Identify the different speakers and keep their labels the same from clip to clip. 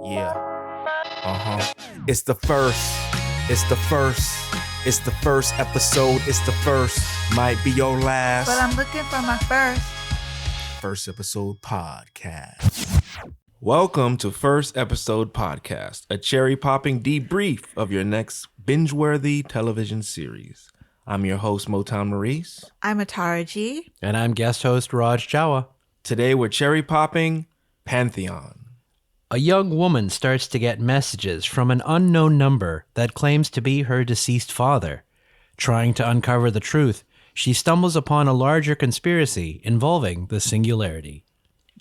Speaker 1: Yeah. It's the first. It's the first. It's the first episode. It's the first. Might be your last.
Speaker 2: But I'm looking for my first.
Speaker 1: First episode podcast. Welcome to First Episode Podcast, a cherry popping debrief of your next binge worthy television series. I'm your host, Motown Maurice.
Speaker 2: I'm Atara G.
Speaker 3: And I'm guest host Raj Jawa.
Speaker 1: Today we're cherry popping Pantheon.
Speaker 3: A young woman starts to get messages from an unknown number that claims to be her deceased father. Trying to uncover the truth, she stumbles upon a larger conspiracy involving the singularity.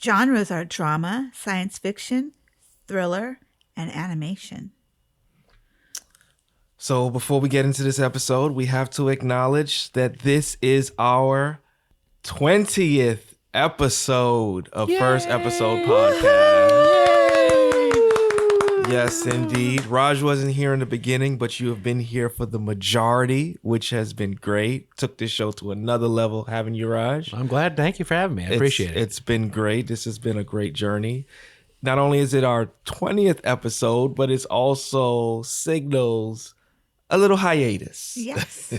Speaker 2: Genres are drama, science fiction, thriller, and animation.
Speaker 1: So before we get into this episode, we have to acknowledge that this is our 20th episode of First Episode Podcast. Yes, indeed. Raj wasn't here in the beginning, but you have been here for the majority, which has been great. Took this show to another level, haven't you, Raj?
Speaker 3: I'm glad. Thank you for having me. I appreciate it.
Speaker 1: It's been great. This has been a great journey. Not only is it our 20th episode, but it's also signals a little hiatus.
Speaker 2: Yes.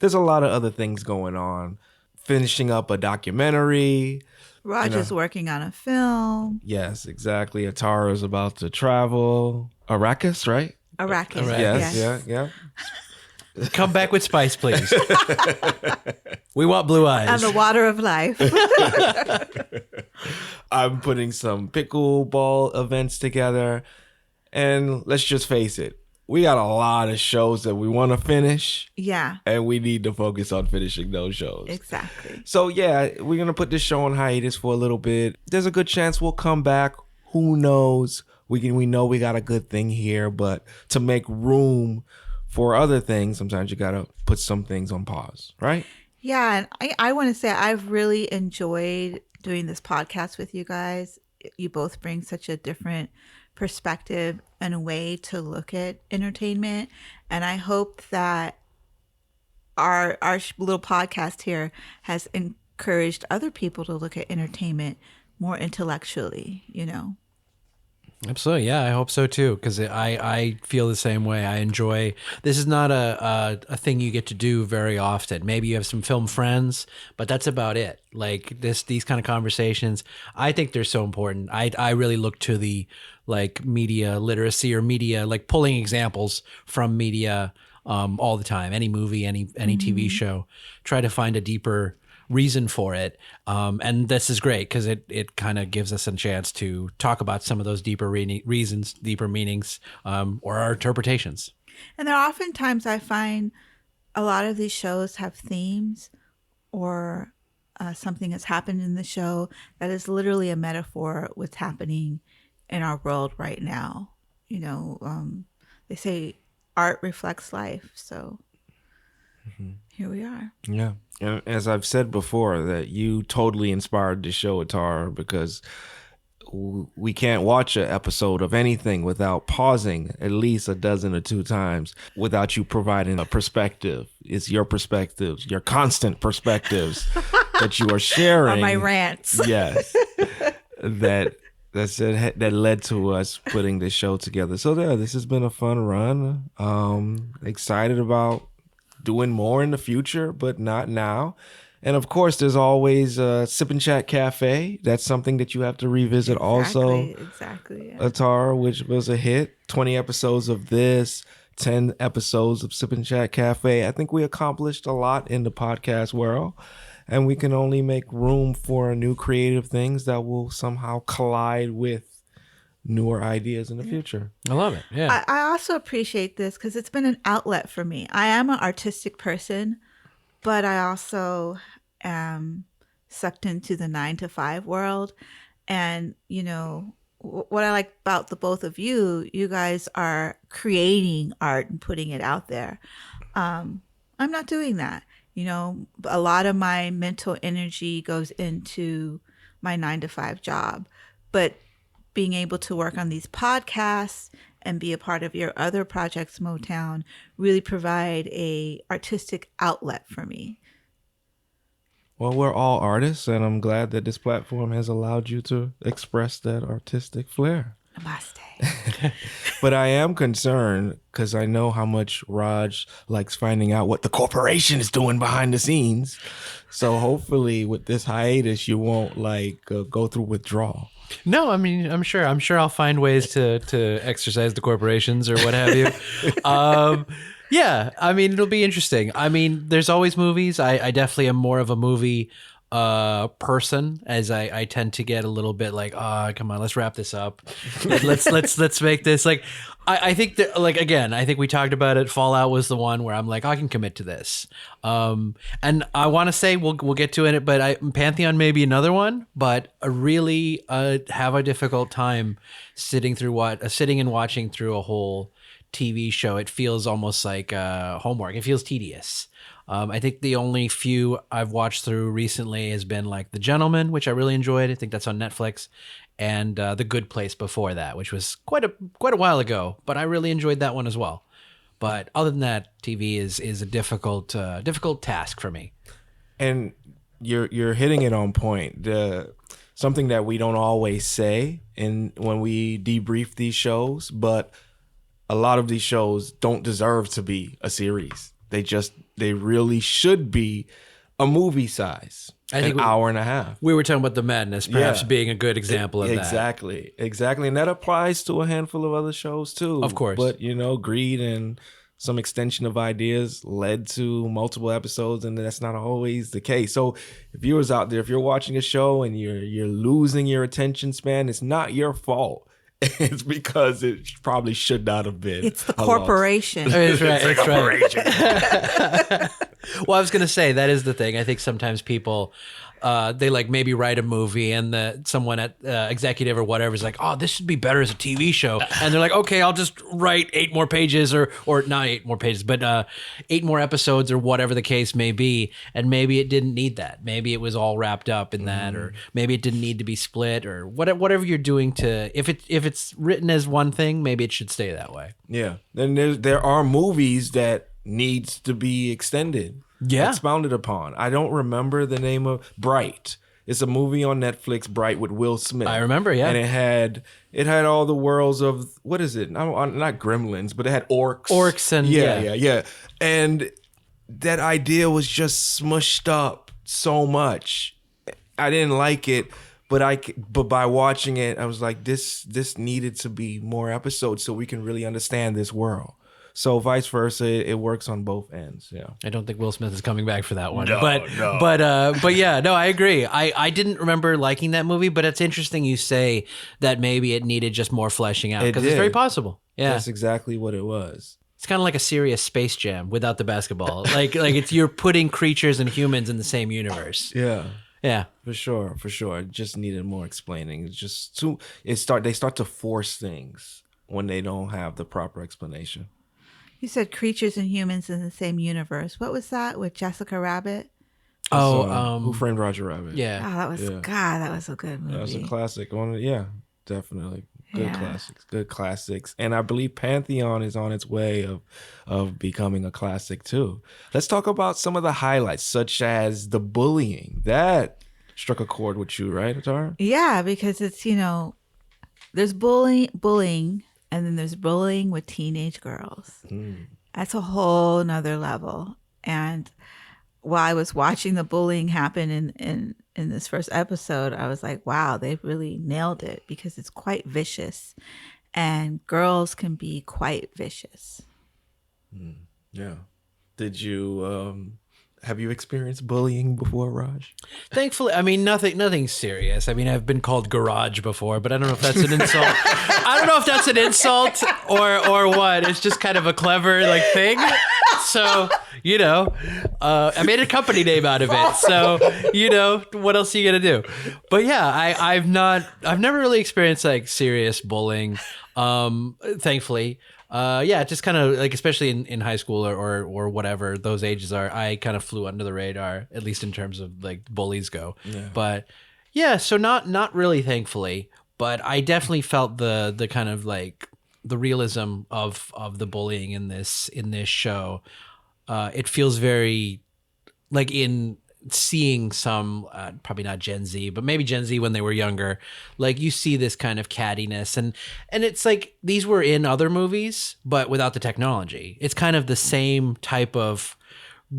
Speaker 1: There's a lot of other things going on. Finishing up a documentary.
Speaker 2: Raj is working on a film.
Speaker 1: Yes, exactly. Atara is about to travel. Arrakis, right?
Speaker 2: Arrakis.
Speaker 1: Yes. Yeah.
Speaker 3: Come back with spice, please. We want blue eyes.
Speaker 2: And the water of life.
Speaker 1: I'm putting some pickleball events together. And let's just face it, we got a lot of shows that we want to finish.
Speaker 2: Yeah.
Speaker 1: And we need to focus on finishing those shows.
Speaker 2: Exactly.
Speaker 1: So yeah, we're going to put this show on hiatus for a little bit. There's a good chance we'll come back. Who knows? We know we got a good thing here, but to make room for other things, sometimes you got to put some things on pause, right?
Speaker 2: Yeah. And I want to say I've really enjoyed doing this podcast with you guys. You both bring such a different perspective and a way to look at entertainment. And I hope that our little podcast here has encouraged other people to look at entertainment more intellectually, you know?
Speaker 3: Absolutely. Yeah, I hope so too. Because I feel the same way. I enjoy, this is not a thing you get to do very often. Maybe you have some film friends, but that's about it. Like these kind of conversations, I think they're so important. I really look to the like media literacy or media, like pulling examples from media all the time. Any movie, any TV show, try to find a deeper reason for it. And this is great because it kind of gives us a chance to talk about some of those deeper reasons, deeper meanings, or our interpretations.
Speaker 2: And there are often times I find a lot of these shows have themes or something that's happened in the show that is literally a metaphor of what's happening in our world right now. You know, they say art reflects life. So here we are.
Speaker 1: Yeah. And as I've said before, that you totally inspired the show, Atara, because we can't watch an episode of anything without pausing at least a dozen or two times without you providing a perspective. It's your perspectives, your constant perspectives that you are sharing.
Speaker 2: Or my rants.
Speaker 1: Yes. that led to us putting this show together. So yeah, this has been a fun run. Excited about doing more in the future, but not now. And of course, there's always Sip and Chat Cafe. That's something that you have to revisit also.
Speaker 2: Exactly. Yeah.
Speaker 1: Atara, which was a hit. 20 episodes of this, 10 episodes of Sip and Chat Cafe. I think we accomplished a lot in the podcast world. And we can only make room for new creative things that will somehow collide with newer ideas in the future.
Speaker 3: I love it. Yeah.
Speaker 2: I also appreciate this because it's been an outlet for me. I am an artistic person, but I also am sucked into the 9-to-5 world. And, you know, what I like about the both of you guys are creating art and putting it out there. I'm not doing that. You know, a lot of my mental energy goes into my 9-to-5 job, but being able to work on these podcasts and be a part of your other projects, Motown, really provide a artistic outlet for me.
Speaker 1: Well, we're all artists, and I'm glad that this platform has allowed you to express that artistic flair.
Speaker 2: Namaste.
Speaker 1: But I am concerned because I know how much Raj likes finding out what the corporation is doing behind the scenes. So hopefully with this hiatus, you won't go through withdrawal.
Speaker 3: No, I mean, I'm sure I'll find ways to exercise the corporations or what have you. Yeah, I mean, it'll be interesting. I mean, there's always movies. I definitely am more of a movie person, as I tend to get a little bit like, come on, let's wrap this up. Let's make this like. I think that, like, again, I think we talked about it. Fallout was the one where I'm like, I can commit to this. And I want to say we'll get to it, but Pantheon may be another one. But I really have a difficult time sitting and watching through a whole TV show. It feels almost like homework. It feels tedious. I think the only few I've watched through recently has been like The Gentleman, which I really enjoyed. I think that's on Netflix, and The Good Place before that, which was quite a while ago, but I really enjoyed that one as well. But other than that, TV is a difficult task for me.
Speaker 1: And you're hitting it on point. Something that we don't always say when we debrief these shows, but a lot of these shows don't deserve to be a series. They really should be a movie size. I think an hour and a half.
Speaker 3: We were talking about The Madness, perhaps being a good example of that.
Speaker 1: Exactly. And that applies to a handful of other shows too.
Speaker 3: Of course.
Speaker 1: But, greed and some extension of ideas led to multiple episodes, and that's not always the case. So viewers out there, if you're watching a show and you're losing your attention span, it's not your fault. It's because it probably should not have been.
Speaker 2: It's the corporation.
Speaker 3: It's right.
Speaker 1: It's corporation.
Speaker 3: Well, I was going to say, that is the thing. I think sometimes people, they like maybe write a movie and someone at executive or whatever is like, oh, this should be better as a TV show. And they're like, okay, I'll just write 8 more pages or not 8 more pages, but 8 more episodes or whatever the case may be. And maybe it didn't need that. Maybe it was all wrapped up in that, or maybe it didn't need to be split, or whatever you're doing to, if it's written as one thing, maybe it should stay that way.
Speaker 1: Yeah. Then there are movies that needs to be extended.
Speaker 3: Yeah.
Speaker 1: Expounded upon. I don't remember the name of Bright. It's a movie on Netflix, Bright, with Will Smith.
Speaker 3: I remember, yeah.
Speaker 1: And it had all the worlds of, what is it? Not gremlins, but it had orcs.
Speaker 3: Orcs and
Speaker 1: yeah. And that idea was just smushed up so much. I didn't like it, but by watching it, I was like, this needed to be more episodes so we can really understand this world. So vice versa, it works on both ends. Yeah,
Speaker 3: I don't think Will Smith is coming back for that one.
Speaker 1: No.
Speaker 3: But yeah, no, I agree. I didn't remember liking that movie, but it's interesting you say that maybe it needed just more fleshing out, because it's very possible. Yeah,
Speaker 1: that's exactly what it was.
Speaker 3: It's kind of like a serious Space Jam without the basketball. like it's you're putting creatures and humans in the same universe.
Speaker 1: Yeah, for sure. It just needed more explaining. It's just they start to force things when they don't have the proper explanation.
Speaker 2: You said creatures and humans in the same universe. What was that with Jessica Rabbit?
Speaker 1: Who Framed Roger Rabbit?
Speaker 3: Yeah.
Speaker 2: Oh, that was a good movie.
Speaker 1: That was a classic one. Yeah, definitely. Good classics. And I believe Pantheon is on its way of becoming a classic too. Let's talk about some of the highlights, such as the bullying. That struck a chord with you, right, Atara?
Speaker 2: Yeah, because it's, there's bullying, and then there's bullying with teenage girls. That's a whole nother level. And while I was watching the bullying happen in this first episode, I was like, wow, they really nailed it, because it's quite vicious, and girls can be quite vicious.
Speaker 1: Yeah. Did you have you experienced bullying before, Raj?
Speaker 3: Thankfully, I mean, nothing serious. I mean, I've been called garage before, but I don't know if that's an insult. I don't know if that's an insult or what. It's just kind of a clever thing. So, I made a company name out of it. So, what else are you gonna do? But yeah, I've never really experienced serious bullying. Thankfully. Just kind of especially in high school or whatever those ages are, I kind of flew under the radar, at least in terms of bullies go. Yeah. But yeah, so not really, thankfully, but I definitely felt the kind of the realism of the bullying in this show. It feels very in seeing some, probably not Gen Z, but maybe Gen Z when they were younger, like you see this kind of cattiness, and it's like these were in other movies, but without the technology. It's kind of the same type of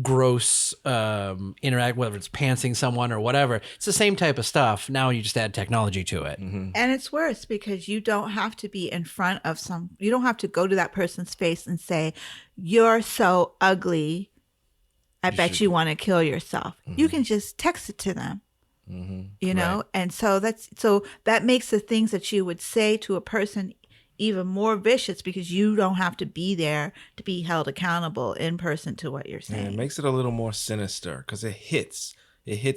Speaker 3: gross interact, whether it's pantsing someone or whatever. It's the same type of stuff. Now you just add technology to it.
Speaker 2: And it's worse because you don't have to be in front of you don't have to go to that person's face and say, "You're so ugly. I bet you want to kill yourself." You can just text it to them, you know?
Speaker 1: Right.
Speaker 2: And so that makes the things that you would say to a person even more vicious because you don't have to be there to be held accountable in person to what you're
Speaker 1: And
Speaker 2: saying.
Speaker 1: it makes it a little more sinister because it hits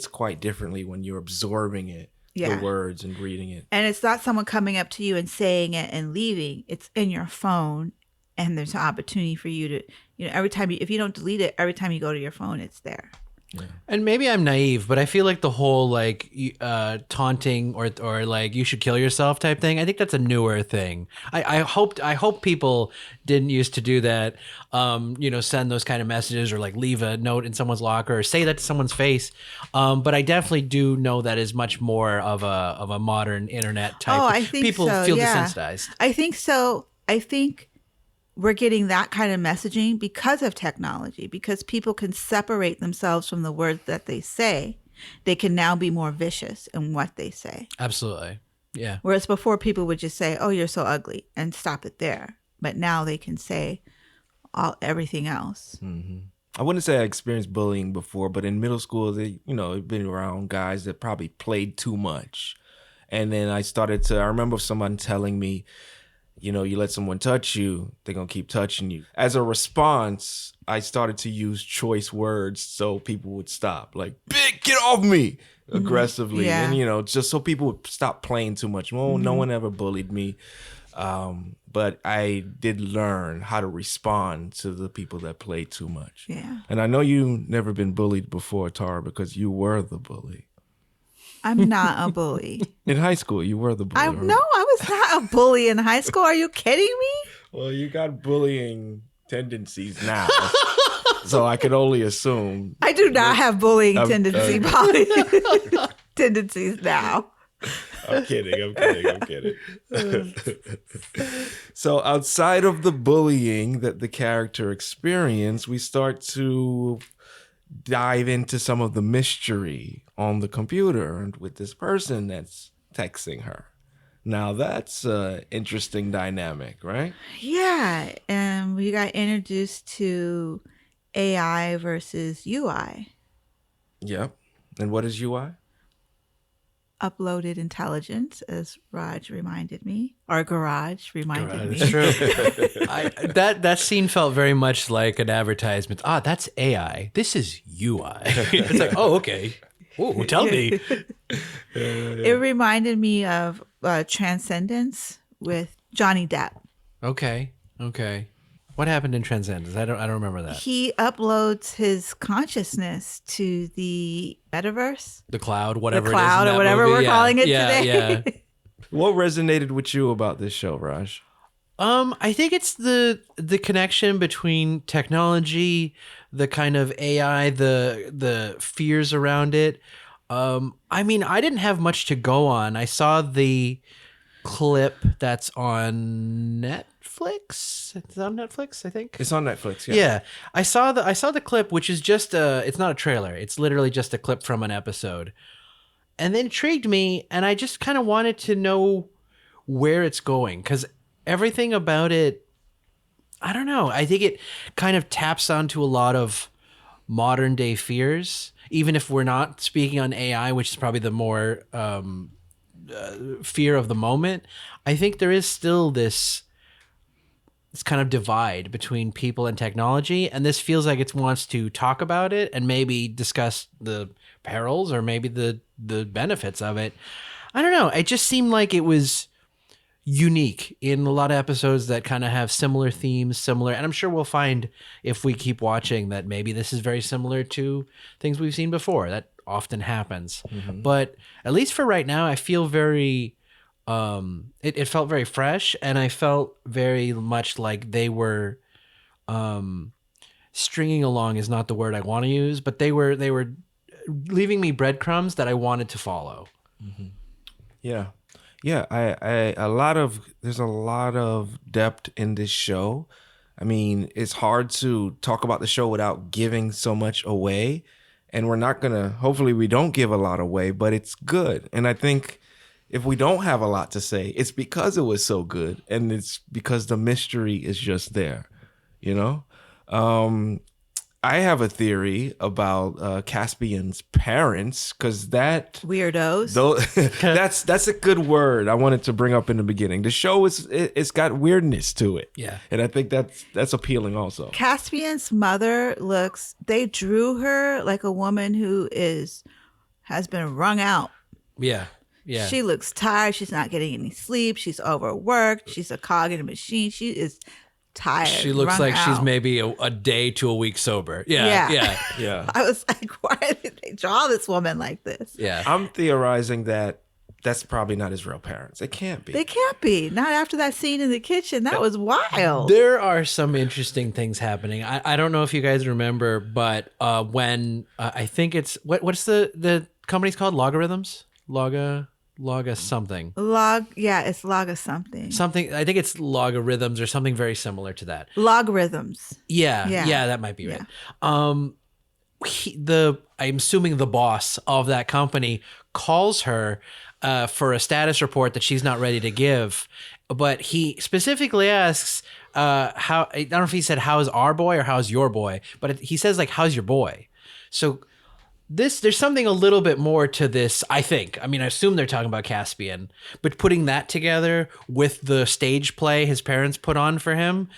Speaker 1: quite differently when you're absorbing it,
Speaker 2: Yeah.
Speaker 1: the words and reading it.
Speaker 2: And it's not someone coming up to you and saying it and leaving. It's in your phone, and there's an opportunity for you to, every time if you don't delete it, every time you go to your phone, it's there.
Speaker 3: And maybe I'm naive, but I feel like the whole like taunting or like you should kill yourself type thing, I think that's a newer thing. I hope people didn't used to do that. Send those kind of messages or like leave a note in someone's locker or say that to someone's face. But I definitely do know that is much more of a modern internet type.
Speaker 2: Oh, I think
Speaker 3: people
Speaker 2: so,
Speaker 3: feel
Speaker 2: yeah.
Speaker 3: desensitized.
Speaker 2: I think so. I think we're getting that kind of messaging because of technology, because people can separate themselves from the words that they say. They can now be more vicious in what they say.
Speaker 3: Absolutely. Yeah.
Speaker 2: Whereas before people would just say, "Oh, you're so ugly," and stop it there. But now they can say everything else.
Speaker 1: I wouldn't say I experienced bullying before, but in middle school, I've been around guys that probably played too much. And then I remember someone telling me, you let someone touch you, they're going to keep touching you. As a response, I started to use choice words so people would stop. Like, "Big, get off me," aggressively.
Speaker 2: Yeah.
Speaker 1: And, just so people would stop playing too much. Well, no one ever bullied me. But I did learn how to respond to the people that played too much.
Speaker 2: Yeah.
Speaker 1: And I know you've never been bullied before, Tara, because you were the bully.
Speaker 2: I'm not a bully.
Speaker 1: In high school, you were the bully.
Speaker 2: I
Speaker 1: right?
Speaker 2: was not a bully in high school. Are you kidding me?
Speaker 1: Well, you got bullying tendencies now. So I could only assume.
Speaker 2: I do not have bullying
Speaker 1: I'm
Speaker 2: tendencies now.
Speaker 1: I'm kidding. So outside of the bullying that the character experienced, we start to dive into some of the mystery on the computer and with this person that's texting her. Now that's an interesting dynamic, right?
Speaker 2: Yeah, and we got introduced to AI versus UI.
Speaker 1: Yep. And what is UI?
Speaker 2: Uploaded intelligence, as Raj reminded me, or Garage reminded me.
Speaker 3: That's true. That scene felt very much like an advertisement. That's AI. This is UI. It's like, oh, okay. Oh, tell me.
Speaker 2: It reminded me of Transcendence with Johnny Depp.
Speaker 3: Okay. What happened in Transcendence? I don't remember that.
Speaker 2: He uploads his consciousness to the metaverse,
Speaker 3: The cloud, whatever
Speaker 2: the cloud,
Speaker 3: it is in
Speaker 2: or
Speaker 3: that
Speaker 2: whatever
Speaker 3: movie.
Speaker 2: we're
Speaker 3: Yeah,
Speaker 2: calling it
Speaker 3: yeah,
Speaker 2: today.
Speaker 3: Yeah.
Speaker 1: What resonated with you about this show, Raj?
Speaker 3: I think it's the connection between technology, the kind of AI, the fears around it. I mean, I didn't have much to go on. I saw the clip that's on Netflix. It's on Netflix, I think.
Speaker 1: It's on Netflix, yeah.
Speaker 3: Yeah. I saw the clip, which is just it's not a trailer. It's literally just a clip from an episode. And it intrigued me, and I just kind of wanted to know where it's going, because everything about it, I don't know. I think it kind of taps onto a lot of modern day fears, even if we're not speaking on AI, which is probably the more fear of the moment. I think there is still this kind of divide between people and technology, and this feels like it wants to talk about it and maybe discuss the perils or maybe the benefits of it. I don't know. It just seemed like it was unique in a lot of episodes that kind of have similar themes, and I'm sure we'll find, if we keep watching, that maybe this is very similar to things we've seen before. That often happens. Mm-hmm. But at least for right now, I feel very it felt very fresh, and I felt very much like they were stringing along is not the word I want to use, but they were leaving me breadcrumbs that I wanted to follow.
Speaker 1: Yeah. Yeah, there's a lot of depth in this show. I mean, it's hard to talk about the show without giving so much away. And hopefully we don't give a lot away, but it's good. And I think if we don't have a lot to say, it's because it was so good. And it's because the mystery is just there, you know? I have a theory about Caspian's parents, because
Speaker 2: Weirdos.
Speaker 1: that's a good word I wanted to bring up in the beginning. The show it's got weirdness to it.
Speaker 3: Yeah.
Speaker 1: And I think that's appealing also.
Speaker 2: Caspian's mother they drew her like a woman who has been wrung out.
Speaker 3: Yeah. Yeah.
Speaker 2: She looks tired. She's not getting any sleep. She's overworked. She's a cog in a machine. She is tired.
Speaker 3: She looks
Speaker 2: wrung
Speaker 3: like she's
Speaker 2: out.
Speaker 3: maybe a day to a week sober. Yeah. Yeah.
Speaker 1: Yeah.
Speaker 2: I was like, why did they draw this woman like this?
Speaker 3: Yeah.
Speaker 1: I'm theorizing that that's probably not his real parents. It can't be.
Speaker 2: They can't be. Not after that scene in the kitchen. That was wild.
Speaker 3: There are some interesting things happening. I don't know if you guys remember, but when I think it's what's the company's called? Logarithms? Loga something.
Speaker 2: It's log of something.
Speaker 3: Something, I think it's logarithms or something very similar to that.
Speaker 2: Logarithms.
Speaker 3: Yeah,
Speaker 2: Yeah.
Speaker 3: that might be right.
Speaker 2: Yeah.
Speaker 3: I'm assuming the boss of that company calls her for a status report that she's not ready to give, but he specifically asks how. I don't know if he said how's our boy or how's your boy, but he says like how's your boy. So there's something a little bit more to this, I think. I mean, I assume they're talking about Caspian, but putting that together with the stage play his parents put on for him,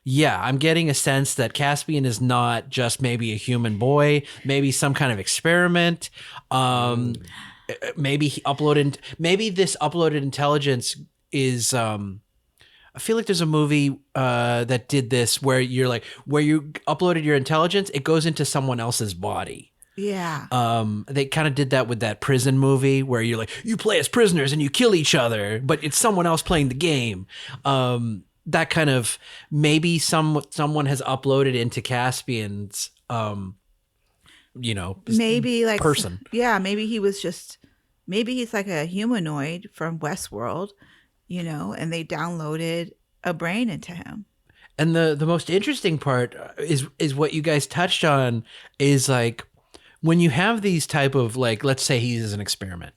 Speaker 3: yeah, I'm getting a sense that Caspian is not just maybe a human boy, maybe some kind of experiment. Maybe this uploaded intelligence is, I feel like there's a movie that did this where where you uploaded your intelligence, it goes into someone else's body.
Speaker 2: Yeah.
Speaker 3: They kind of did that with that prison movie where you're like, you play as prisoners and you kill each other, but it's someone else playing the game. That kind of, maybe someone has uploaded into Caspian's,
Speaker 2: maybe like
Speaker 3: person.
Speaker 2: Yeah. Maybe he's like a humanoid from Westworld, and they downloaded a brain into him.
Speaker 3: And the most interesting part is what you guys touched on is like, when you have these type of like, let's say he's an experiment,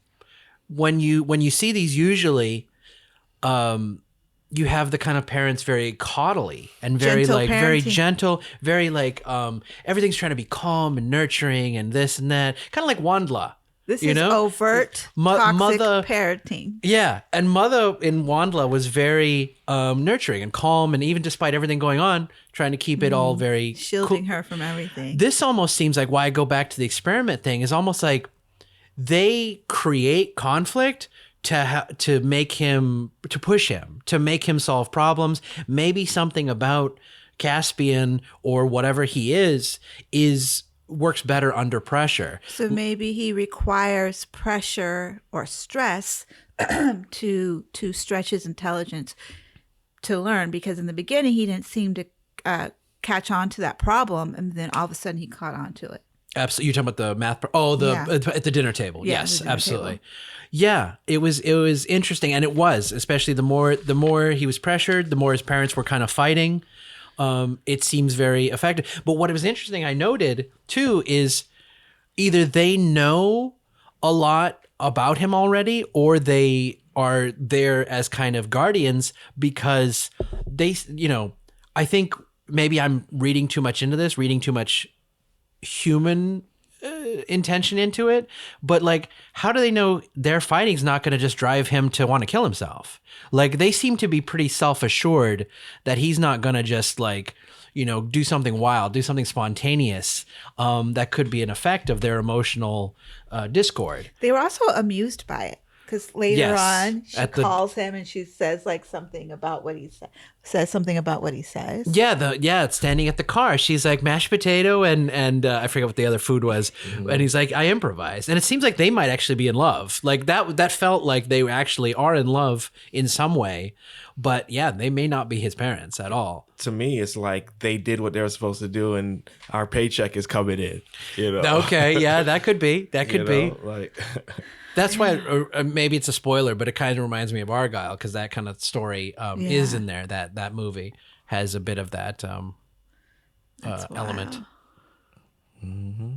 Speaker 3: when you see these, usually you have the kind of parents very coddly and very
Speaker 2: Gentle
Speaker 3: very
Speaker 2: parenting.
Speaker 3: gentle, very like everything's trying to be calm and nurturing and this and that, kind of like Wandla.
Speaker 2: This is overt toxic
Speaker 3: mother
Speaker 2: parenting.
Speaker 3: Yeah, and mother in Wandla was very nurturing and calm, and even despite everything going on, trying to keep it all very
Speaker 2: Shielding her from everything.
Speaker 3: This almost seems like, why I go back to the experiment thing, is almost like they create conflict to make him, to push him, to make him solve problems. Maybe something about Caspian or whatever he is works better under pressure.
Speaker 2: So maybe he requires pressure or stress to stretch his intelligence to learn, because in the beginning he didn't seem to catch on to that problem, and then all of a sudden he caught on to it.
Speaker 3: Absolutely. You're talking about the math. At the dinner table.
Speaker 2: Yeah,
Speaker 3: Yes,
Speaker 2: the dinner
Speaker 3: absolutely.
Speaker 2: table.
Speaker 3: Yeah, it was interesting, and it was, especially the more he was pressured, the more his parents were kind of fighting. It seems very effective. But what was interesting, I noted too, is either they know a lot about him already, or they are there as kind of guardians because they, I think maybe I'm reading too much into this, reading too much human intention into it, but like, how do they know their fighting's not going to just drive him to want to kill himself? Like, they seem to be pretty self-assured that he's not going to just like, do something wild, do something spontaneous that could be an effect of their emotional discord.
Speaker 2: They were also amused by it, because later
Speaker 3: Yes,
Speaker 2: on she
Speaker 3: at the-
Speaker 2: calls him and she says like something about what he says something about what he says.
Speaker 3: Yeah, standing at the car, she's like mashed potato and I forget what the other food was, and he's like, I improvised, and it seems like they might actually be in love. Like that felt like they actually are in love in some way, But yeah, they may not be his parents at all.
Speaker 1: To me, it's like they did what they were supposed to do, and our paycheck is coming in. You know.
Speaker 3: Okay, yeah, that could be. That could be.
Speaker 1: Like.
Speaker 3: That's why maybe it's a spoiler, but it kind of reminds me of Argyle because that kind of story is in there. That movie has a bit of that element.
Speaker 1: Mm-hmm.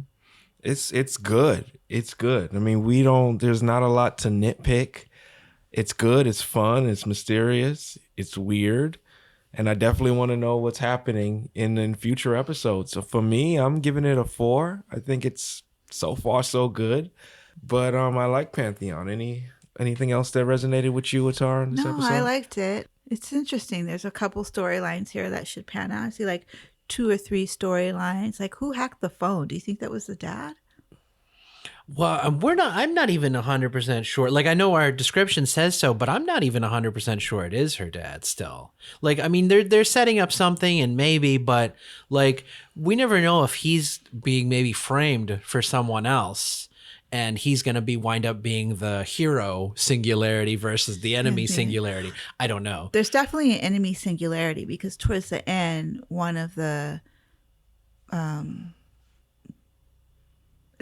Speaker 1: It's good. It's good. I mean, there's not a lot to nitpick. It's good. It's fun. It's mysterious. It's weird. And I definitely want to know what's happening in future episodes. So for me, I'm giving it a 4. I think it's so far so good. But I like Pantheon. Anything else that resonated with you, Atara, in this episode?
Speaker 2: I liked it. It's interesting. There's a couple storylines here that should pan out. I see like 2 or 3 storylines. Like, who hacked the phone? Do you think that was the dad?
Speaker 3: Well, I'm not even 100% sure. Like, I know our description says so, but I'm not even 100% sure it is her dad still. Like, I mean, they're setting up something and maybe, but like, we never know if he's being maybe framed for someone else. And he's going to wind up being the hero singularity versus the enemy singularity. I don't know.
Speaker 2: There's definitely an enemy singularity because towards the end, one of the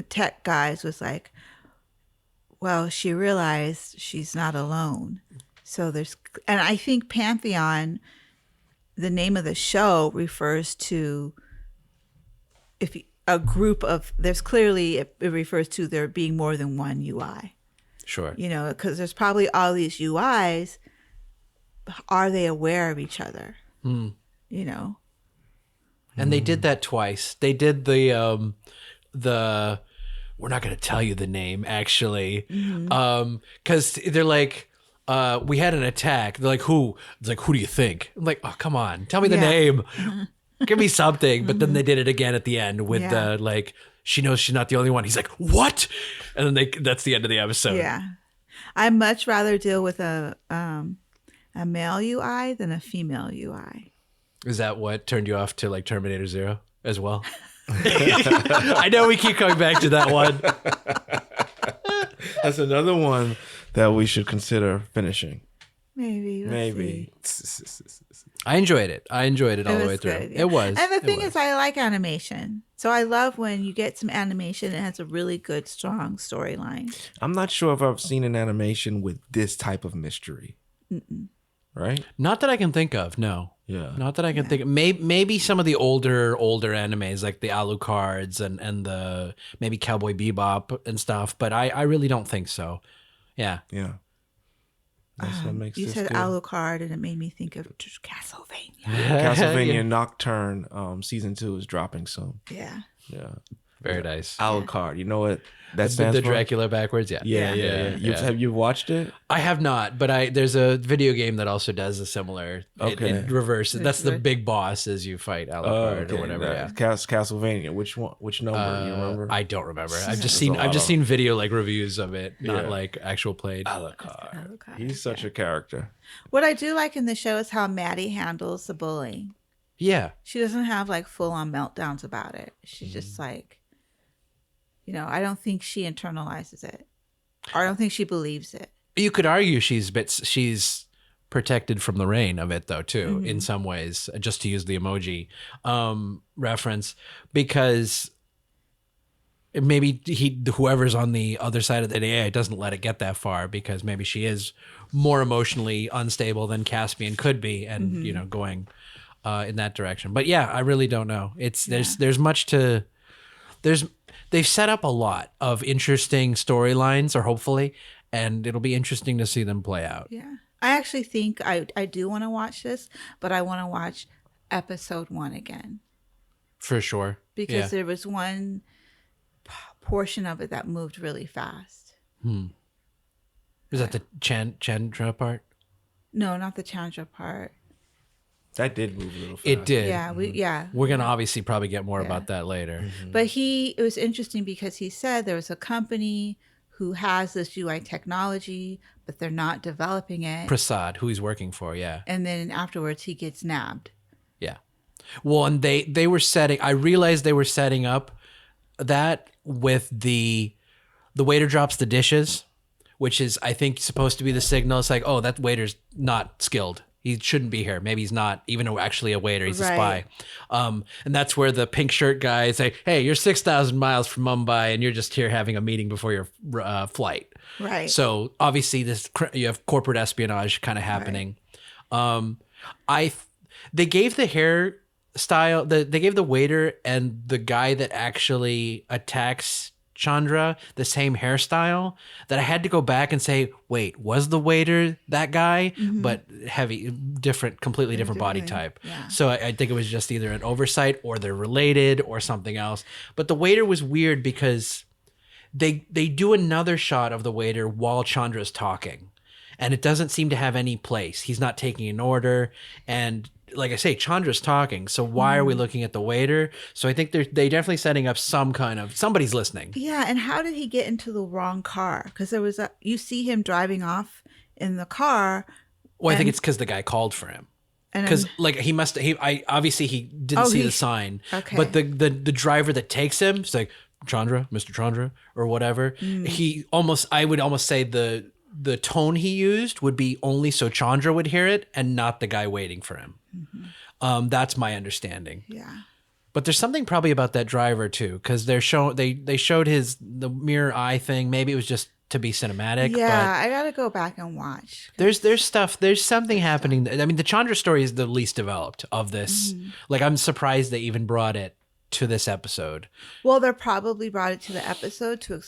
Speaker 2: tech guys was like, well, she realized she's not alone. So and I think Pantheon, the name of the show, refers to a group of, there's clearly, it refers to there being more than one UI.
Speaker 3: Sure.
Speaker 2: You know, because there's probably all these UIs. Are they aware of each other? You know?
Speaker 3: And they did that twice. They did the we're not going to tell you the name actually. Because they're like, we had an attack. They're like, who? It's like, who do you think? I'm like, oh, come on. Tell me the name. Give me something. But then they did it again at the end with the like, she knows she's not the only one. He's like, what? And then that's the end of the episode.
Speaker 2: Yeah. I'd much rather deal with a male UI than a female UI.
Speaker 3: Is that what turned you off to like Terminator Zero as well? I know we keep coming back to that one.
Speaker 1: That's another one that we should consider finishing.
Speaker 2: Maybe.
Speaker 3: I enjoyed it. All the way through.
Speaker 2: Good, yeah.
Speaker 3: It was.
Speaker 2: And the thing is, I like animation. So I love when you get some animation that has a really good, strong storyline.
Speaker 1: I'm not sure if I've seen an animation with this type of mystery. Right?
Speaker 3: Not that I can think of, no.
Speaker 1: Yeah.
Speaker 3: Not that I can think of. Maybe some of the older animes like the Alucards and the maybe Cowboy Bebop and stuff, but I really don't think so. Yeah.
Speaker 1: Yeah. That's what makes
Speaker 2: you
Speaker 1: this
Speaker 2: said
Speaker 1: good.
Speaker 2: Alucard, and it made me think of Castlevania.
Speaker 1: Castlevania Nocturne season 2 is dropping soon.
Speaker 2: Yeah.
Speaker 1: Yeah.
Speaker 3: Very nice.
Speaker 1: Alucard. You know what that stands
Speaker 3: the
Speaker 1: for?
Speaker 3: Dracula backwards, yeah.
Speaker 1: Yeah. Have you watched it?
Speaker 3: I have not, but there's a video game that also does a similar. It reverse. That's the big boss as you fight Alucard or whatever. Yeah.
Speaker 1: Castlevania. Which one? Which number? You remember?
Speaker 3: I don't remember. I've just seen video like reviews of it, not like actual played.
Speaker 1: Alucard. He's such a character.
Speaker 2: What I do like in the show is how Maddie handles the bullying.
Speaker 3: Yeah.
Speaker 2: She doesn't have like full on meltdowns about it. She's just like, you know, I don't think she internalizes it. Or I don't think she believes it.
Speaker 3: You could argue she's protected from the rain of it though too, in some ways, just to use the emoji reference, because maybe whoever's on the other side of the AI doesn't let it get that far, because maybe she is more emotionally unstable than Caspian could be, and you know, going in that direction. But yeah, I really don't know. There's much to they've set up a lot of interesting storylines, or hopefully, and it'll be interesting to see them play out.
Speaker 2: Yeah. I actually think I do want to watch this, but I want to watch episode 1 again.
Speaker 3: For sure.
Speaker 2: Because there was one portion of it that moved really fast.
Speaker 3: Is that the Chandra part?
Speaker 2: No, not the Chandra part.
Speaker 1: That did move a little fast.
Speaker 3: It did.
Speaker 2: Yeah,
Speaker 3: We're going to obviously probably get more about that later.
Speaker 2: But it was interesting because he said there was a company who has this UI technology, but they're not developing it.
Speaker 3: Prasad, who he's working for, yeah.
Speaker 2: And then afterwards he gets nabbed.
Speaker 3: Yeah. Well, and they were I realized they were setting up that with the waiter drops the dishes, which is, I think, supposed to be the signal. It's like, oh, that waiter's not skilled. He shouldn't be here. Maybe he's not even actually a waiter. He's a
Speaker 2: Right.
Speaker 3: spy. And that's where the pink shirt guy is like, hey, you're 6,000 miles from Mumbai and you're just here having a meeting before your flight.
Speaker 2: Right.
Speaker 3: So obviously you have corporate espionage kind of happening. They gave the hairstyle, they gave the waiter and the guy that actually attacks Chandra the same hairstyle that I had to go back and say, wait, was the waiter that guy? But completely different body type.
Speaker 2: Yeah.
Speaker 3: So I think it was just either an oversight or they're related or something else. But the waiter was weird because they do another shot of the waiter while Chandra's talking. And it doesn't seem to have any place. He's not taking an order. And like I say, Chandra's talking. So why are we looking at the waiter? So I think they definitely setting up some kind of, somebody's listening.
Speaker 2: Yeah, and how did he get into the wrong car? Because you see him driving off in the car.
Speaker 3: Well, I think it's because the guy called for him.
Speaker 2: And
Speaker 3: Because like he obviously he didn't see the sign.
Speaker 2: Okay.
Speaker 3: But the driver that takes him, it's like, Chandra, Mr. Chandra, or whatever. I would almost say the tone he used would be only so Chandra would hear it and not the guy waiting for him. That's my understanding.
Speaker 2: Yeah.
Speaker 3: But there's something probably about that driver too, because they showed the mirror eye thing. Maybe it was just to be cinematic.
Speaker 2: Yeah,
Speaker 3: but
Speaker 2: I gotta go back and watch.
Speaker 3: there's something happening. I mean, the Chandra story is the least developed of this. Like, I'm surprised they even brought it to this episode.
Speaker 2: Well, they probably brought it to the episode to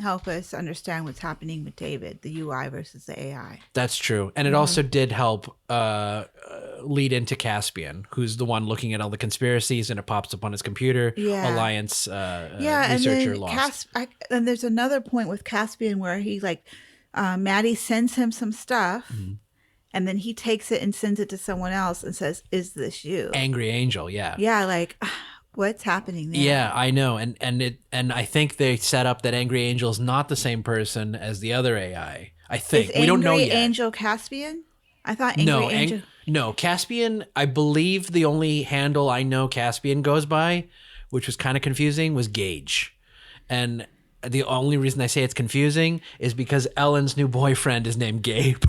Speaker 2: help us understand what's happening with David, the UI versus the AI.
Speaker 3: That's true. And it also did help lead into Caspian, who's the one looking at all the conspiracies, and it pops up on his computer.
Speaker 2: Yeah.
Speaker 3: Alliance
Speaker 2: And
Speaker 3: researcher
Speaker 2: then
Speaker 3: lost.
Speaker 2: and there's another point with Caspian where he Maddie sends him some stuff, and then he takes it and sends it to someone else and says, "Is this you?"
Speaker 3: Angry Angel, yeah.
Speaker 2: Yeah, like what's happening there?
Speaker 3: Yeah, I know. And I think they set up that Angry Angel is not the same person as the other AI. I think.
Speaker 2: Is
Speaker 3: We don't know
Speaker 2: Angry
Speaker 3: yet.
Speaker 2: Angel Caspian? I thought Angry Angel.
Speaker 3: No, Caspian, I believe the only handle I know Caspian goes by, which was kind of confusing, was Gage. And the only reason I say it's confusing is because Ellen's new boyfriend is named Gabe.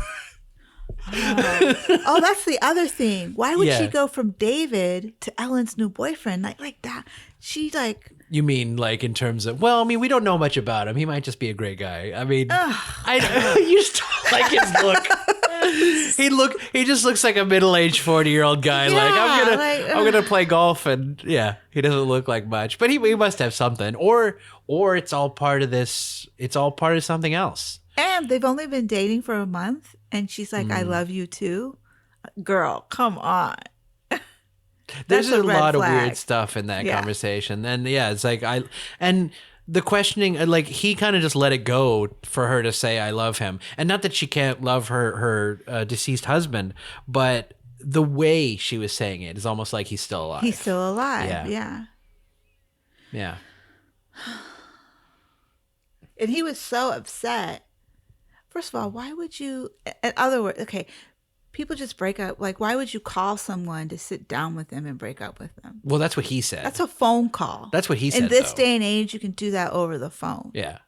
Speaker 2: Oh, that's the other thing. Why would she
Speaker 3: Yeah.
Speaker 2: go from David to Ellen's new boyfriend like that? She
Speaker 3: You mean like in terms of, well, I mean, we don't know much about him. He might just be a great guy. I mean, you just don't like his look. He just looks like a middle-aged 40-year-old guy.
Speaker 2: Yeah,
Speaker 3: I'm gonna play golf, and yeah, he doesn't look like much, but he must have something, or it's all part of this. It's all part of something else.
Speaker 2: and they've only been dating for a month, and she's like, "I love you too." Girl, come on.
Speaker 3: There's
Speaker 2: That's
Speaker 3: a
Speaker 2: a red
Speaker 3: lot of
Speaker 2: flag.
Speaker 3: weird stuff in that
Speaker 2: Yeah.
Speaker 3: conversation. And yeah, it's like and the questioning, like he kind of just let it go for her to say, I love him. And not that she can't love her deceased husband, but the way she was saying it is almost like he's still alive.
Speaker 2: He's still alive.
Speaker 3: Yeah.
Speaker 2: Yeah.
Speaker 3: Yeah.
Speaker 2: And he was so upset. First of all, why would you, in other words, okay, people just break up. Like, why would you call someone to sit down with them and break up with them?
Speaker 3: Well, that's what he said.
Speaker 2: That's a phone call.
Speaker 3: That's what he said,
Speaker 2: In this
Speaker 3: though.
Speaker 2: day and age, you can do that over the phone.
Speaker 3: Yeah.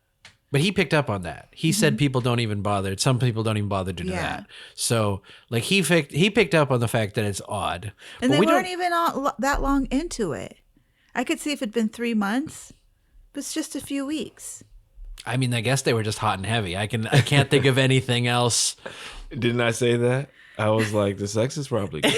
Speaker 3: But he picked up on that. He said people don't even bother. Some people don't even bother to do
Speaker 2: Yeah.
Speaker 3: that. So, like, he picked up on the fact that it's odd.
Speaker 2: And
Speaker 3: But
Speaker 2: they
Speaker 3: we don't-
Speaker 2: weren't even that long into it. I could see if it'd been 3 months, but it's just a few weeks.
Speaker 3: I mean, I guess they were just hot and heavy. I can't think of anything else.
Speaker 1: Didn't I say that? I was like, the sex is probably good.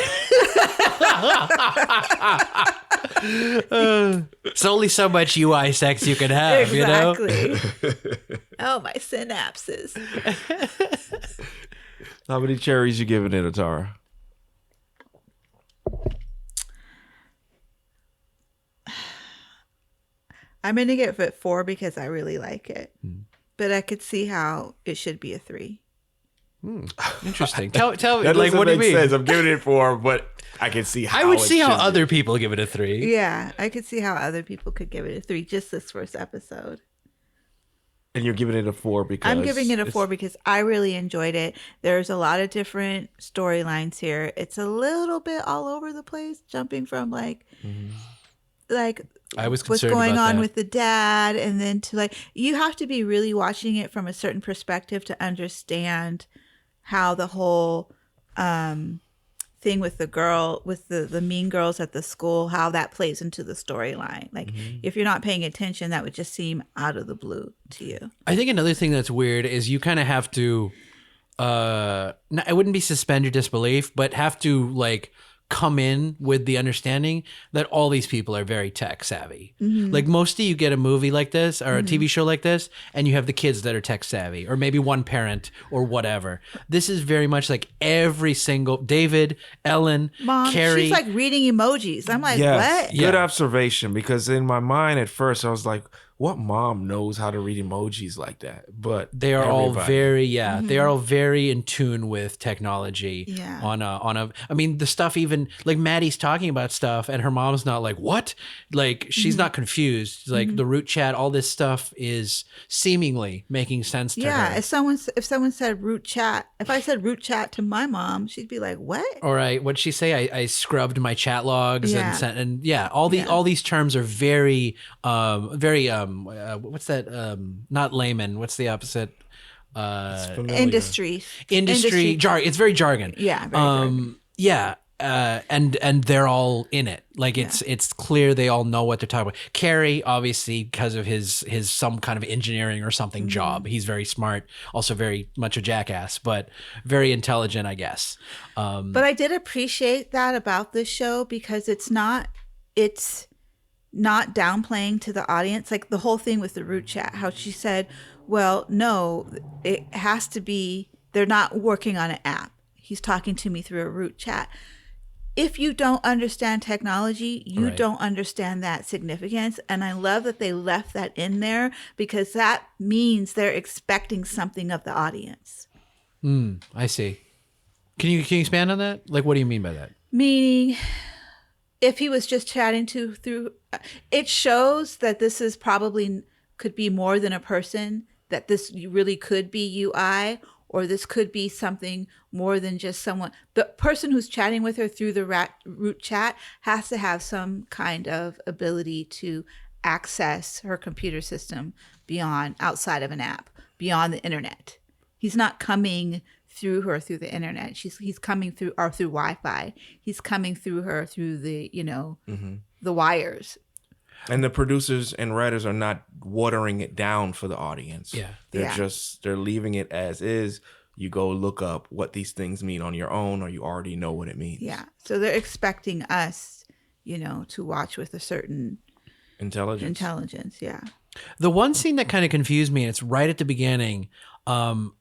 Speaker 3: It's only so much UI sex you can have, you know?
Speaker 2: Exactly. Oh, my synapses.
Speaker 1: How many cherries you giving it, Atara?
Speaker 2: I'm going to give it 4 because I really like it. But I could see how it should be a 3.
Speaker 3: Interesting. Tell me,
Speaker 1: That
Speaker 3: like,
Speaker 1: doesn't
Speaker 3: what do you
Speaker 1: make
Speaker 3: mean?
Speaker 1: sense. I'm giving it 4, but I can see how
Speaker 3: I would
Speaker 1: it
Speaker 3: see how
Speaker 1: should be.
Speaker 3: other people give it a 3.
Speaker 2: Yeah, I could see how other people could give it a 3 just this first episode.
Speaker 1: And you're giving it a 4 because
Speaker 2: I'm giving it a
Speaker 1: it's-
Speaker 2: 4 because I really enjoyed it. There's a lot of different storylines here. It's a little bit all over the place, jumping from like
Speaker 3: I was
Speaker 2: what's
Speaker 3: concerned
Speaker 2: going
Speaker 3: about
Speaker 2: on
Speaker 3: that.
Speaker 2: with the dad, and then to like you have to be really watching it from a certain perspective to understand how the whole thing with the girl, with the mean girls at the school, how that plays into the storyline. Like, if you're not paying attention, that would just seem out of the blue to you.
Speaker 3: I think another thing that's weird is you kind of have to, I wouldn't be suspend your disbelief, but have to like come in with the understanding that all these people are very tech savvy. Like most of you get a movie like this or a TV show like this, and you have the kids that are tech savvy, or maybe one parent or whatever. This is very much like every single David, Ellen,
Speaker 2: Mom,
Speaker 3: Carrie.
Speaker 2: she's like reading emojis. I'm like,
Speaker 1: Yes,
Speaker 2: what?
Speaker 1: good observation. Because in my mind at first, I was like, "What mom knows how to read emojis like that?" But
Speaker 3: They are all
Speaker 1: everybody-
Speaker 3: very, they are all very in tune with technology.
Speaker 2: Yeah.
Speaker 3: I mean, the stuff even like Maddie's talking about stuff, and her mom's not like, what? Like she's not confused. Like the root chat, all this stuff is seemingly making sense to
Speaker 2: Yeah,
Speaker 3: her.
Speaker 2: if someone said root chat, if I said root chat to my mom, she'd be like, "What?"
Speaker 3: Or what'd she say? I scrubbed my chat logs
Speaker 2: Yeah.
Speaker 3: and sent, and yeah, all these terms are very, what's that? Not layman. What's the opposite?
Speaker 1: familiar.
Speaker 3: Industry jargon. It's very jargon.
Speaker 2: Yeah, very jargon.
Speaker 3: Yeah. And they're all in it. Like it's clear they all know what they're talking about. Carrie, obviously, because of his some kind of engineering or something job. He's very smart, also very much a jackass, but very intelligent, I guess.
Speaker 2: But I did appreciate that about this show because it's not downplaying to the audience. Like the whole thing with the root chat, how she said, well, no, it has to be, they're not working on an app. He's talking to me through a root chat. If you don't understand technology, you
Speaker 3: Right.
Speaker 2: don't understand that significance. And I love that they left that in there because that means they're expecting something of the audience.
Speaker 3: I see. Can you expand on that? Like, what do you mean by that?
Speaker 2: Meaning, if he was just chatting through, it shows that this is probably could be more than a person, that this really could be UI, or this could be something more than just someone. The person who's chatting with her through the root chat has to have some kind of ability to access her computer system outside of an app, beyond the internet. He's not coming through her through the internet. He's coming through Wi-Fi. He's coming through her through the the wires.
Speaker 1: And the producers and writers are not watering it down for the audience.
Speaker 3: Yeah.
Speaker 1: They're leaving it as is. You go look up what these things mean on your own, or you already know what it means.
Speaker 2: Yeah. So they're expecting us, to watch with a certain intelligence. Yeah.
Speaker 3: The one scene that kind of confused me, and it's right at the beginning, and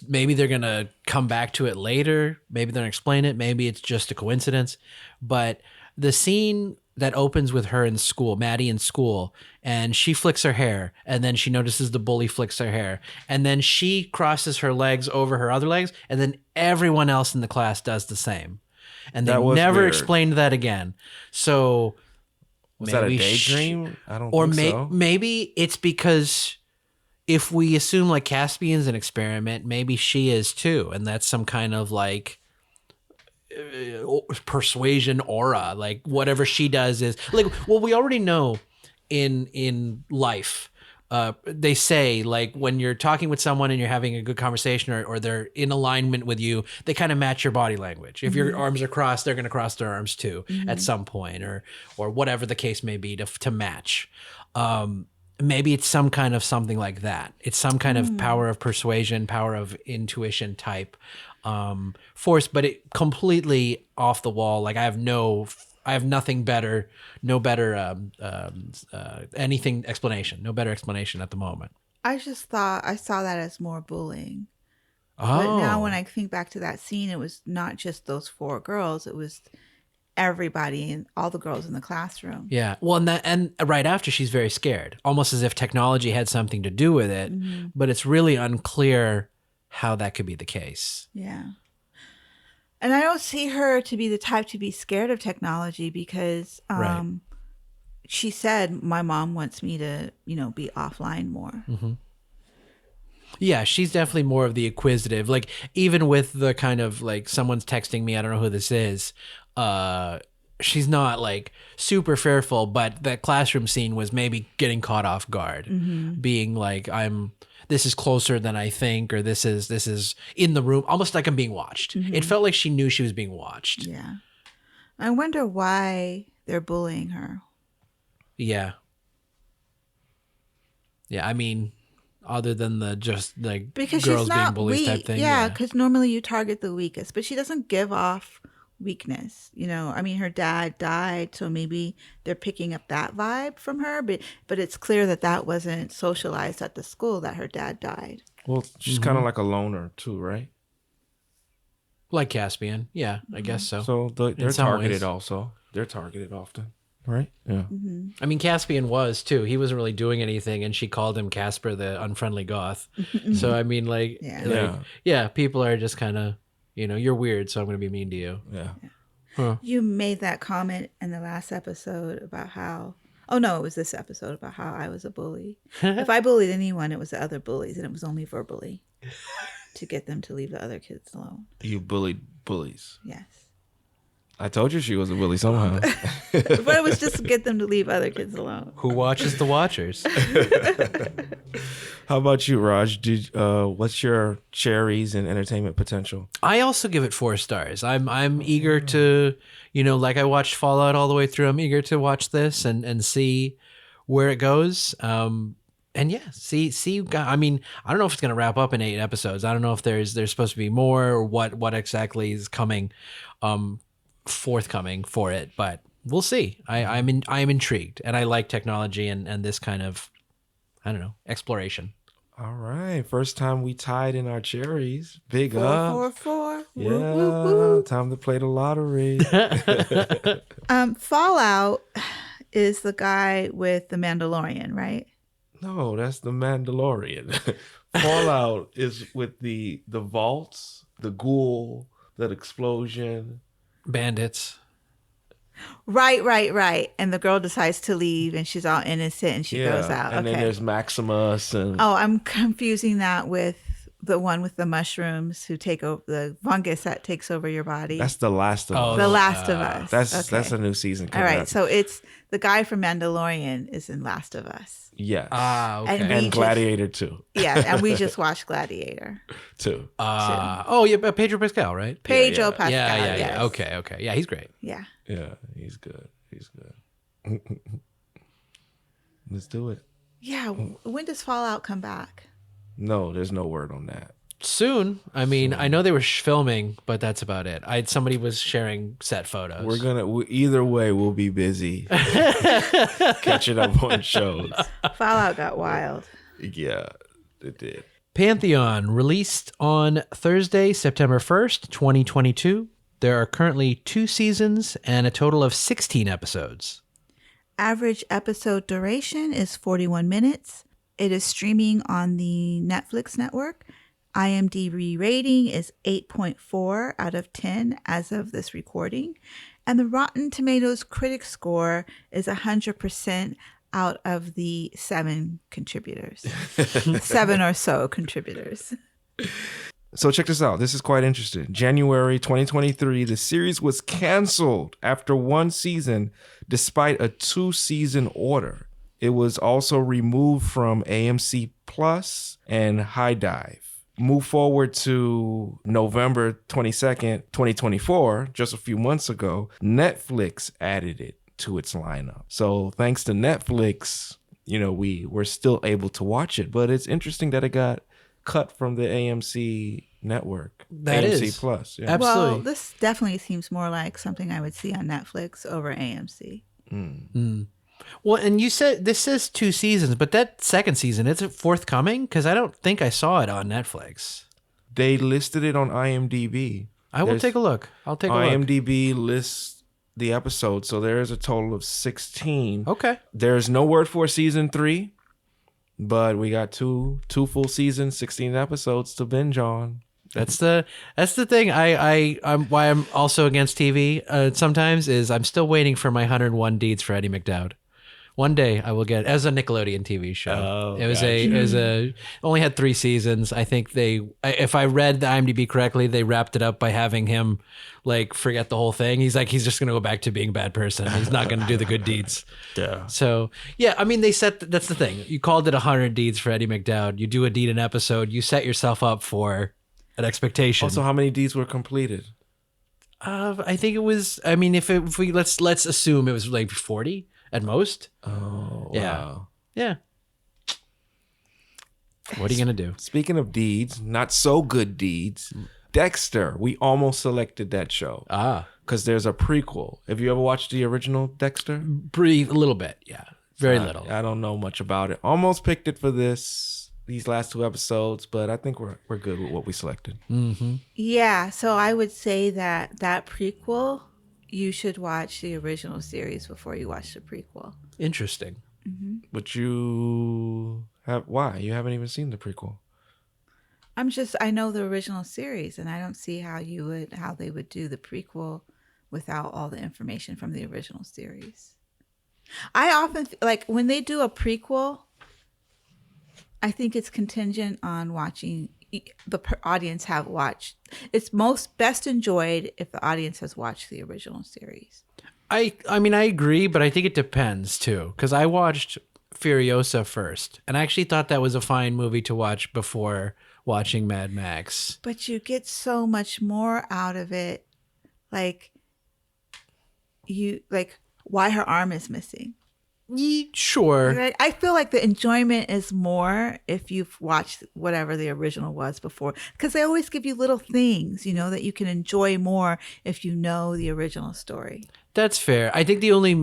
Speaker 3: maybe they're going to come back to it later. Maybe they're going to explain it. Maybe it's just a coincidence. But the scene that opens with her in school, Maddie in school, and she flicks her hair, and then she notices the bully flicks her hair, and then she crosses her legs over her other legs, and then everyone else in the class does the same. And they
Speaker 1: That was
Speaker 3: never
Speaker 1: weird.
Speaker 3: explained that again. So
Speaker 1: Was that a
Speaker 3: maybe
Speaker 1: daydream? I don't
Speaker 3: or
Speaker 1: think so.
Speaker 3: maybe it's because if we assume like Caspian's an experiment, maybe she is too, and that's some kind of like persuasion aura. Like whatever she does is like, well, we already know in life. They say like when you're talking with someone and you're having a good conversation or they're in alignment with you, they kind of match your body language. If your arms are crossed, they're going to cross their arms too at some point, or whatever the case may be to match. Maybe it's some kind of something like that. It's some kind of power of persuasion, power of intuition type force, but it completely off the wall. Like I have nothing better, no better anything explanation, no better explanation at the moment.
Speaker 2: I just thought I saw that as more bullying.
Speaker 3: Oh,
Speaker 2: But now when I think back to that scene, it was not just those 4 girls. It was everybody and all the girls in the classroom.
Speaker 3: yeah. Well, and right after she's very scared, almost as if technology had something to do with it, but it's really unclear how that could be the case.
Speaker 2: Yeah. And I don't see her to be the type to be scared of technology because
Speaker 3: Right.
Speaker 2: she said, my mom wants me to, be offline more.
Speaker 3: Yeah, she's definitely more of the acquisitive. Like even with the kind of like someone's texting me, I don't know who this is. she's not like super fearful, but that classroom scene was maybe getting caught off guard, being like, this is closer than I think, or this is in the room, almost like I'm being watched. It felt like she knew she was being watched.
Speaker 2: Yeah. I wonder why they're bullying her.
Speaker 3: Yeah. Yeah, I mean, other than the just like
Speaker 2: Because
Speaker 3: girls
Speaker 2: she's
Speaker 3: being
Speaker 2: not
Speaker 3: bullies
Speaker 2: weak.
Speaker 3: type thing.
Speaker 2: Yeah, because normally you target the weakest, but she doesn't give off weakness. You know, I mean, her dad died, so maybe they're picking up that vibe from her, but it's clear that that wasn't socialized at the school, that her dad died.
Speaker 1: Well, she's kind of like a loner too, right?
Speaker 3: Like Caspian. Yeah, I guess so.
Speaker 1: So they're
Speaker 3: some
Speaker 1: targeted
Speaker 3: ways.
Speaker 1: also. They're targeted often, right? Yeah.
Speaker 3: I mean, Caspian was too. He wasn't really doing anything, and she called him Casper, the unfriendly goth. So I mean, like,
Speaker 2: Yeah.
Speaker 3: yeah, people are just kind of, you're weird, so I'm going to be mean to you.
Speaker 1: Yeah.
Speaker 2: You made that comment in the last episode about how, oh no, it was this episode about how I was a bully. If I bullied anyone, it was the other bullies, and it was only verbally to get them to leave the other kids alone.
Speaker 1: You bullied bullies.
Speaker 2: Yes.
Speaker 1: I told you she was a bully somehow.
Speaker 2: But it was just to get them to leave other kids alone.
Speaker 3: Who watches the Watchers?
Speaker 1: How about you, Raj? What's your cherries and entertainment potential?
Speaker 3: I also give it 4 stars. I'm eager to, like I watched Fallout all the way through. I'm eager to watch this and see where it goes. And yeah, see. I mean, I don't know if it's gonna wrap up in 8 episodes. I don't know if there's supposed to be more, or what exactly is coming, forthcoming for it. But we'll see. I'm intrigued, and I like technology and this kind of, I don't know, exploration.
Speaker 1: All right, first time we tied in our cherries. Big
Speaker 2: 4,
Speaker 1: up.
Speaker 2: 4, 4.
Speaker 1: Yeah,
Speaker 2: Woo, woo, woo.
Speaker 1: time to play the lottery.
Speaker 2: Fallout is the guy with the Mandalorian, right?
Speaker 1: No, that's the Mandalorian. Fallout is with the vaults, the ghoul, that explosion.
Speaker 3: Bandits.
Speaker 2: Right. And the girl decides to leave, and she's all innocent, and she goes out.
Speaker 1: And then there's Maximus and
Speaker 2: Oh, I'm confusing that with the one with the mushrooms who take over, the fungus that takes over your body.
Speaker 1: that's The Last of Us.
Speaker 2: The Last of Us.
Speaker 1: That's a new season
Speaker 2: All
Speaker 1: coming
Speaker 2: right,
Speaker 1: up.
Speaker 2: so it's the guy from Mandalorian is in Last of Us.
Speaker 1: Yes.
Speaker 3: Okay.
Speaker 2: And we
Speaker 1: And Gladiator 2.
Speaker 2: Yeah, and we just watched Gladiator.
Speaker 1: Too.
Speaker 3: Yeah, Pedro Pascal, right?
Speaker 2: Pedro
Speaker 1: yeah.
Speaker 2: Pascal.
Speaker 3: Yeah.
Speaker 2: yes.
Speaker 3: Okay. Yeah, he's great.
Speaker 2: Yeah.
Speaker 1: Yeah, he's good. Let's do it.
Speaker 2: Yeah. When does Fallout come back?
Speaker 1: No, there's no word on that.
Speaker 3: Soon. I mean, I know they were filming, but that's about it. Somebody was sharing set photos.
Speaker 1: Either way, we'll be busy catching up on shows.
Speaker 2: Fallout got wild.
Speaker 1: Yeah, it did.
Speaker 3: Pantheon released on Thursday, September 1st, 2022. There are currently 2 seasons and a total of 16 episodes.
Speaker 2: Average episode duration is 41 minutes. It is streaming on the Netflix network. IMDb rating is 8.4 out of 10 as of this recording. And the Rotten Tomatoes critic score is 100% out of the 7 contributors. 7 or so contributors.
Speaker 1: So check this out. This is quite interesting. January 2023, the series was canceled after 1 season despite a 2-season order. It was also removed from AMC Plus and High Dive. Move forward to November 22nd, 2024, just a few months ago, Netflix added it to its lineup. So thanks to Netflix, we were still able to watch it, but it's interesting that it got cut from the AMC network.
Speaker 3: That
Speaker 1: AMC
Speaker 3: is.
Speaker 1: Plus. Yeah.
Speaker 3: Absolutely.
Speaker 2: Well, this definitely seems more like something I would see on Netflix over AMC.
Speaker 3: Well, and you said this says 2 seasons, but that second season, is it forthcoming? Because I don't think I saw it on Netflix.
Speaker 1: They listed it on IMDb.
Speaker 3: I will take a look. I'll take a look.
Speaker 1: IMDb lists the episodes, so there is a total of 16.
Speaker 3: Okay.
Speaker 1: There's no word for season 3, but we got two full seasons, 16 episodes to binge on.
Speaker 3: That's the thing. I'm why I'm also against TV sometimes is I'm still waiting for my 101 Deeds for Eddie McDowd. One day I will get it as a Nickelodeon TV show.
Speaker 1: Oh,
Speaker 3: it was only had 3 seasons. I think if I read the IMDb correctly, they wrapped it up by having him like forget the whole thing. He's just going to go back to being a bad person. He's not going to do the good deeds.
Speaker 1: Yeah.
Speaker 3: So yeah, I mean, that's the thing. You called it 100 deeds for Eddie McDowd. You do a deed an episode. You set yourself up for an expectation.
Speaker 1: Also, how many deeds were completed?
Speaker 3: I think it was. I mean, if we let's assume it was like 40 at most.
Speaker 1: Oh,
Speaker 3: Yeah.
Speaker 1: wow.
Speaker 3: Yeah. What are you gonna do?
Speaker 1: Speaking of deeds, not so good deeds, Dexter. We almost selected that show because there's a prequel. Have you ever watched the original Dexter?
Speaker 3: A little bit, yeah, very little.
Speaker 1: I don't know much about it. Almost picked it for these last 2 episodes, but I think we're good with what we selected.
Speaker 3: Mm-hmm.
Speaker 2: Yeah, so I would say that prequel, you should watch the original series before you watch the prequel.
Speaker 3: Interesting.
Speaker 2: Mm-hmm.
Speaker 1: But you have why? You haven't even seen the prequel.
Speaker 2: I know the original series, and I don't see how they would do the prequel without all the information from the original series. I often like when they do a prequel, I think it's contingent on watching the audience have watched. It's best enjoyed if the audience has watched the original series.
Speaker 3: I mean, I agree, but I think it depends too, because I watched Furiosa first, and I actually thought that was a fine movie to watch before watching Mad Max.
Speaker 2: But you get so much more out of it, like why her arm is missing.
Speaker 3: Sure.
Speaker 2: Right? I feel like the enjoyment is more if you've watched whatever the original was before, because they always give you little things, that you can enjoy more if you know the original story.
Speaker 3: That's fair. I think the only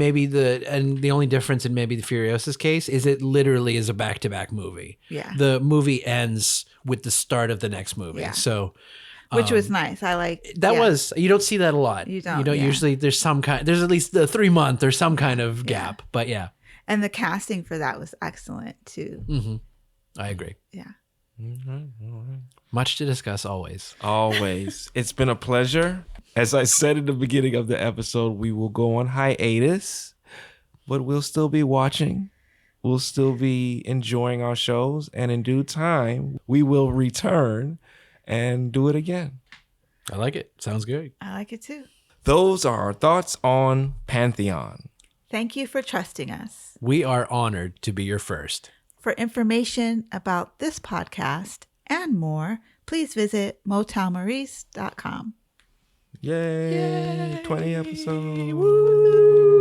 Speaker 3: difference in maybe the Furiosa's case is it literally is a back-to-back movie.
Speaker 2: Yeah.
Speaker 3: The movie ends with the start of the next movie.
Speaker 2: Yeah.
Speaker 3: So
Speaker 2: which was nice. I like
Speaker 3: that.
Speaker 2: Yeah.
Speaker 3: You don't see that a lot.
Speaker 2: You don't,
Speaker 3: yeah. Usually there's at least the 3 month or some kind of gap. But yeah.
Speaker 2: And the casting for that was excellent too.
Speaker 3: Mm-hmm. I agree.
Speaker 2: Yeah.
Speaker 1: Mm-hmm.
Speaker 3: Much to discuss always.
Speaker 1: Always. It's been a pleasure. As I said in the beginning of the episode, we will go on hiatus, but we'll still be watching. We'll still be enjoying our shows, and in due time, we will return and do it again.
Speaker 3: I like it. Sounds good.
Speaker 2: I like it too.
Speaker 1: Those are our thoughts on Pantheon.
Speaker 2: Thank you for trusting us.
Speaker 3: We are honored to be your first.
Speaker 2: For information about this podcast and more, please visit motelmaurice.com.
Speaker 1: Yay! 20 episodes. Woo!